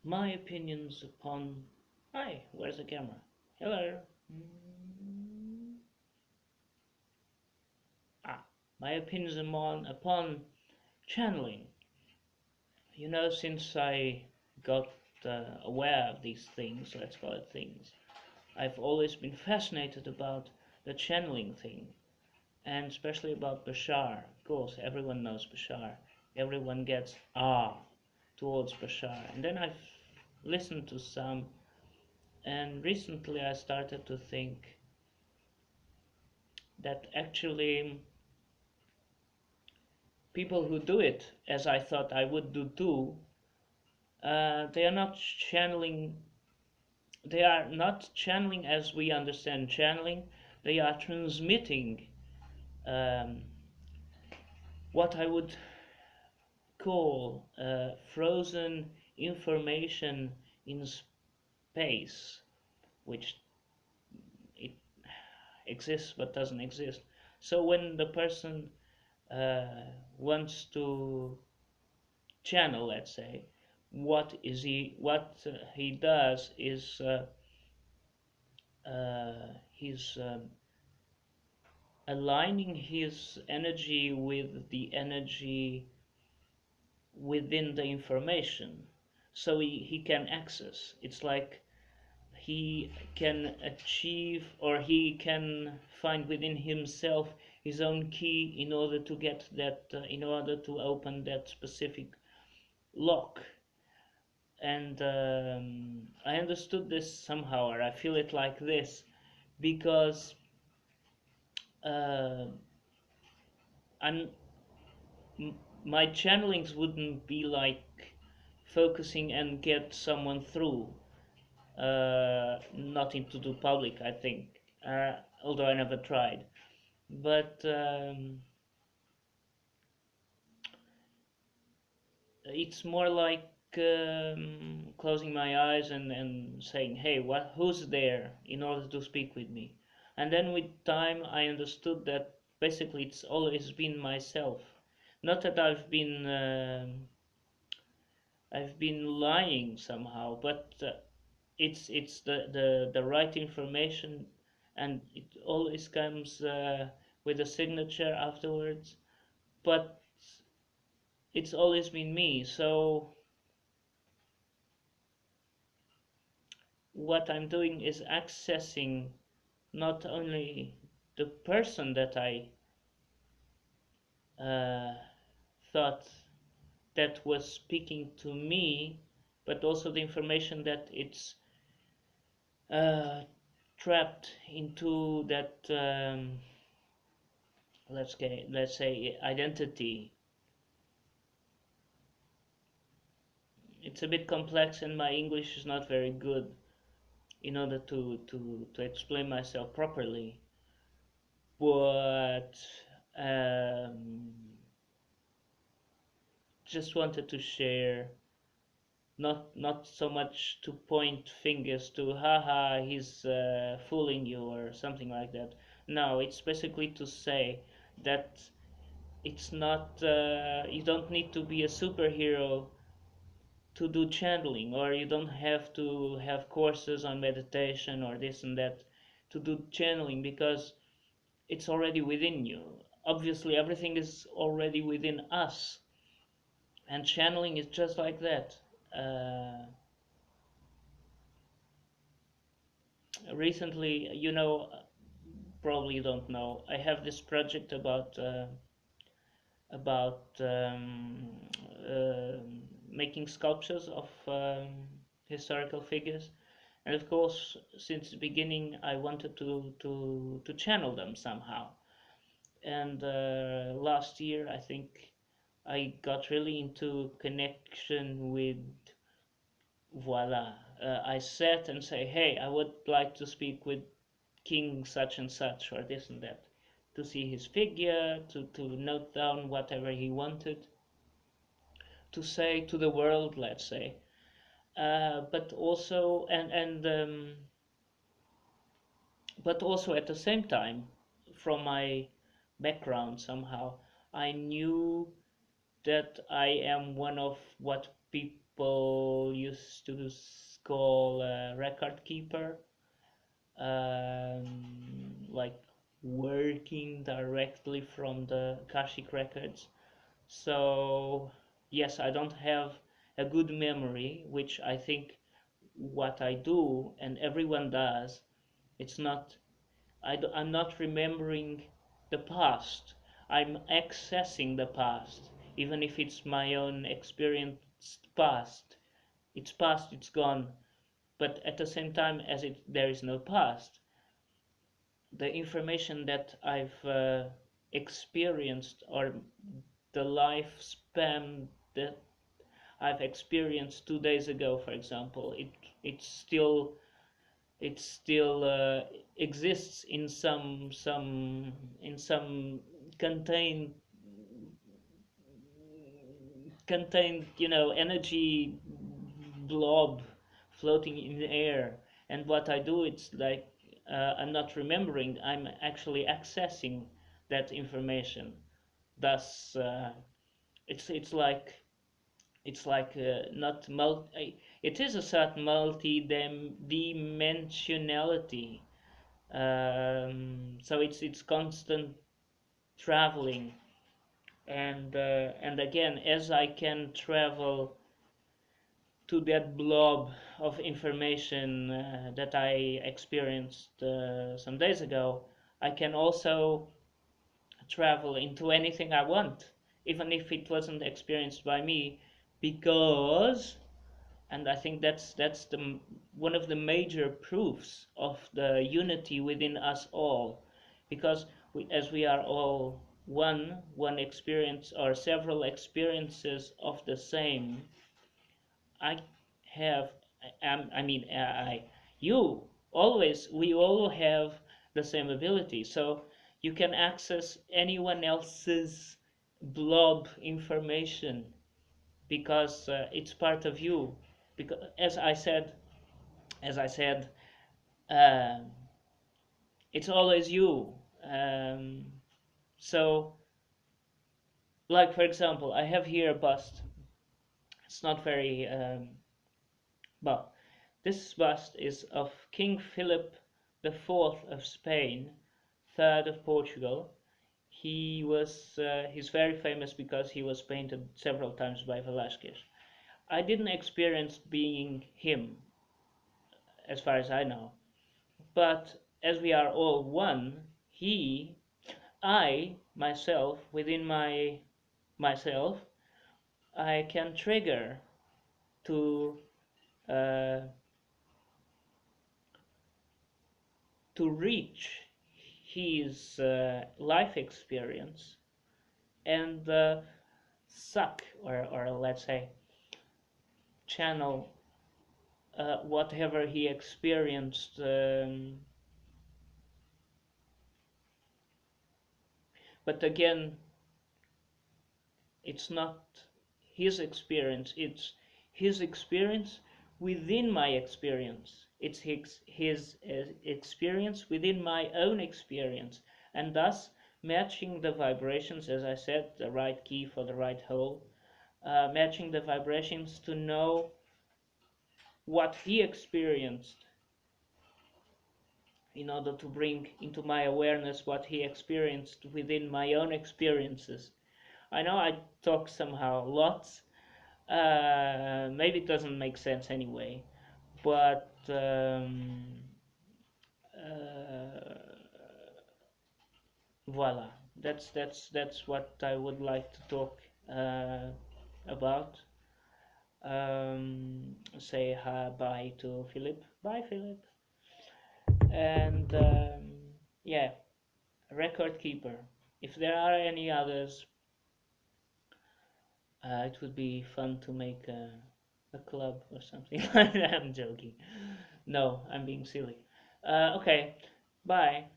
My opinions upon. Hi, where's the camera? Hello. Mm. Ah, my opinions upon channeling. Since I got aware of these things, let's call it things, I've always been fascinated about the channeling thing, and especially about Bashar. Of course, everyone knows Bashar. Everyone gets towards Bashar. And then I've listened to some, and recently I started to think that actually people who do it, as I thought I would do too, they are not channeling. They are not channeling as we understand channeling. They are transmitting um, what I would call frozen information in space, which it exists but doesn't exist. So when the person uh, wants to channel, let's say, what he does is he's aligning his energy with the energy within the information, so he can access. It's like he can achieve, or he can find within himself his own key in order to get that, in order to open that specific lock. And I understood this somehow, or I feel it like this, because uh, I'm my channelings wouldn't be like focusing and get someone through, not into the public, I think, although I never tried. But it's more like closing my eyes and saying, "Hey, who's there?" in order to speak with me. And then with time, I understood that basically it's always been myself. Not that I've been lying somehow, but it's the right information, and it always comes with a signature afterwards. But it's always been me. So what I'm doing is accessing not only the person that I uh, thought that was speaking to me, but also the information that it's uh, trapped into that, let's say identity. It's a bit complex, and my English is not very good in order to explain myself properly. But um, just wanted to share, not so much to point fingers to, haha, he's fooling you or something like that. No, it's basically to say that it's not, you don't need to be a superhero to do channeling, or you don't have to have courses on meditation or this and that to do channeling, because it's already within you. Obviously, everything is already within us, and channeling is just like that. Uh, Recently, probably you don't know, I have this project about uh, making sculptures of historical figures. And of course, since the beginning, I wanted to channel them somehow. And last year, I think I got really into connection with, voila. I sat and say, hey, I would like to speak with king such and such, or this and that, to see his figure, to note down whatever he wanted to say to the world, let's say. But also, but also at the same time, from my background somehow, I knew that I am one of what people people used to call a record keeper, like working directly from the Akashic records. So yes, I don't have a good memory, which I think what I do and everyone does. It's not I'm not remembering the past. I'm accessing the past, even if it's my own experienced past. It's past, it's gone. But at the same time, as there is no past, the information that I've experienced, or the lifespan that I've experienced 2 days ago, for example, it's still it still exists in some contained energy blob floating in the air. And what I do, it's like I'm not remembering, I'm actually accessing that information. Thus it's like not multi it is a certain multi-dimensionality. So it's constant traveling, and again, as I can travel to that blob of information that I experienced some days ago, I can also travel into anything I want, even if it wasn't experienced by me, because, and I think that's the one of the major proofs of the unity within us all, because as we are all one experience or several experiences of the same. I have, I mean, you always, we all have the same ability. So you can access anyone else's blob information because it's part of you. Because as I said, um, it's always you. Um, so, like for example, I have here a bust. It's not very well. This bust is of King Philip IV of Spain, third of Portugal. He's very famous because he was painted several times by Velázquez. I didn't experience being him, as far as I know. But as we are all one, I, myself, within myself, I can trigger to uh, to reach his life experience and suck, or let's say channel whatever he experienced. But again, it's not his experience, it's his experience within my experience. It's his experience within my own experience, and thus matching the vibrations, as I said, the right key for the right hole, matching the vibrations to know what he experienced in order to bring into my awareness what he experienced within my own experiences. I know I talk somehow lots. Maybe it doesn't make sense anyway, but voila. That's what I would like to talk about. Say hi, bye to Philip. Bye, Philip. And yeah, record keeper. If there are any others, it would be fun to make a club or something. I'm joking. No, I'm being silly. Okay, bye.